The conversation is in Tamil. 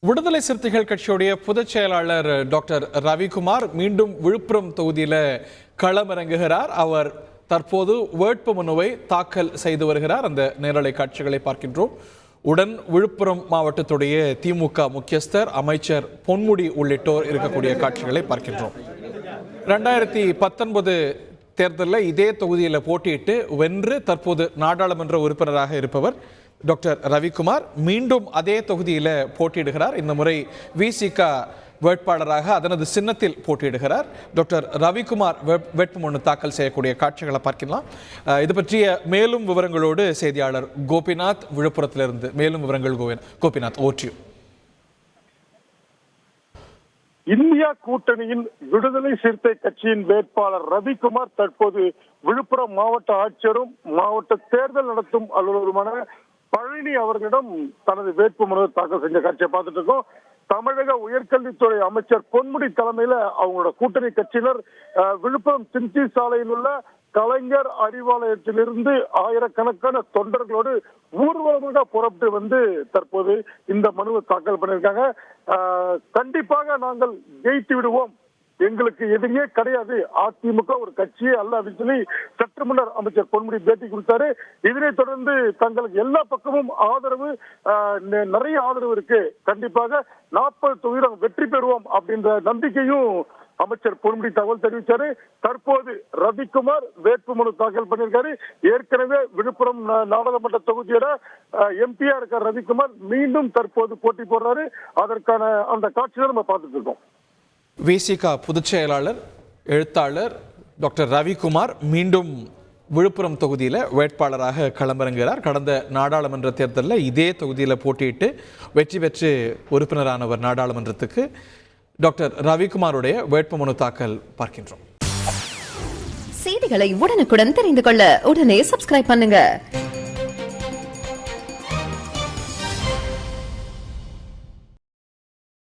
விடுதலை சிறுத்தைகள் கட்சியுடைய பொதுச் செயலாளர் டாக்டர் ரவிக்குமார் மீண்டும் விழுப்புரம் தொகுதியில் களமிறங்குகிறார். அவர் தற்போது வேட்புமனுவை தாக்கல் செய்து வருகிறார். அந்த நேரலை காட்சிகளை பார்க்கின்றோம். உடன் விழுப்புரம் மாவட்டத்துடைய திமுக முக்கியஸ்தர், அமைச்சர் பொன்முடி உள்ளிட்டோர் இருக்கக்கூடிய காட்சிகளை பார்க்கின்றோம். 2019 தேர்தலில் இதே தொகுதியில் போட்டியிட்டு வென்று தற்போது நாடாளுமன்ற உறுப்பினராக இருப்பவர் டாக்டர் ரவிக்குமார் மீண்டும் அதே தொகுதியில் போட்டியிடுகிறார். இந்த முறை விசிக வேட்பாளராக அதனது சின்னத்தில் போட்டியிடுகிறார். டாக்டர் ரவிக்குமார் வேட்புமனு தாக்கல் செய்யக்கூடிய காட்சிகளை பார்க்கலாம். இது பற்றிய மேலும் விவரங்களோடு செய்தியாளர் கோபிநாத் விழுப்புரத்திலிருந்து மேலும் விவரங்கள். கோபிநாத், ஓற்றியும். இந்தியா கூட்டணியின் விடுதலை சிறுத்தை கட்சியின் வேட்பாளர் ரவிக்குமார் தற்போது விழுப்புரம் மாவட்ட ஆட்சியரும் மாவட்ட தேர்தல் நடத்தும் அலுவலருமான பழனி அவர்களிடம் தனது வேட்புமனு தாக்கல் செஞ்ச காட்சியை பார்த்துட்டு இருக்கோம். தமிழக உயர்கல்வித்துறை அமைச்சர் பொன்முடி தலைமையில அவங்களோட கூட்டணி கட்சியினர் விழுப்புரம் சின்சி சாலையில் உள்ள கலைஞர் அறிவாலயத்திலிருந்து ஆயிரக்கணக்கான தொண்டர்களோடு ஊர்வலமாக புறப்பட்டு வந்து தற்போது இந்த மனுவை தாக்கல் பண்ணியிருக்காங்க. கண்டிப்பாக நாங்கள் ஜெயித்து விடுவோம், எங்களுக்கு எதிரியே கிடையாது, அதிமுக ஒரு கட்சியே அல்ல அப்படின்னு சொல்லி சற்று முன்னர் அமைச்சர் பொன்முடி பேட்டி கொடுத்தாரு. இதனை தொடர்ந்து தங்களுக்கு எல்லா பக்கமும் ஆதரவு, நிறைய ஆதரவு இருக்கு, கண்டிப்பாக 40 தொகுதியில் வெற்றி பெறுவோம் அப்படின்ற நம்பிக்கையும் அமைச்சர் பொன்முடி தகவல் தெரிவித்தாரு. தற்போது ரவிக்குமார் வேட்புமனு தாக்கல் பண்ணியிருக்காரு. ஏற்கனவே விழுப்புரம் நாடாளுமன்ற தொகுதியோட எம்பியா இருக்க ரவிக்குமார் மீண்டும் தற்போது போட்டி போடுறாரு. அதற்கான அந்த காட்சியை நம்ம பார்த்துட்டு இருக்கோம். விசிக பொதுச் செயலாளர், எழுத்தாளர் டாக்டர் ரவிக்குமார் மீண்டும் விழுப்புரம் தொகுதியில் வேட்பாளராக களமிறங்குகிறார். கடந்த நாடாளுமன்ற தேர்தலில் இதே தொகுதியில் போட்டியிட்டு வெற்றி பெற்று உறுப்பினரானவர் நாடாளுமன்றத்துக்கு. டாக்டர் ரவிக்குமாருடைய வேட்புமனு தாக்கல் பார்க்கின்றோம். செய்திகளை உடனுக்குடன் தெரிந்து கொள்ள உடனே சப்ஸ்கிரைப் பண்ணுங்க.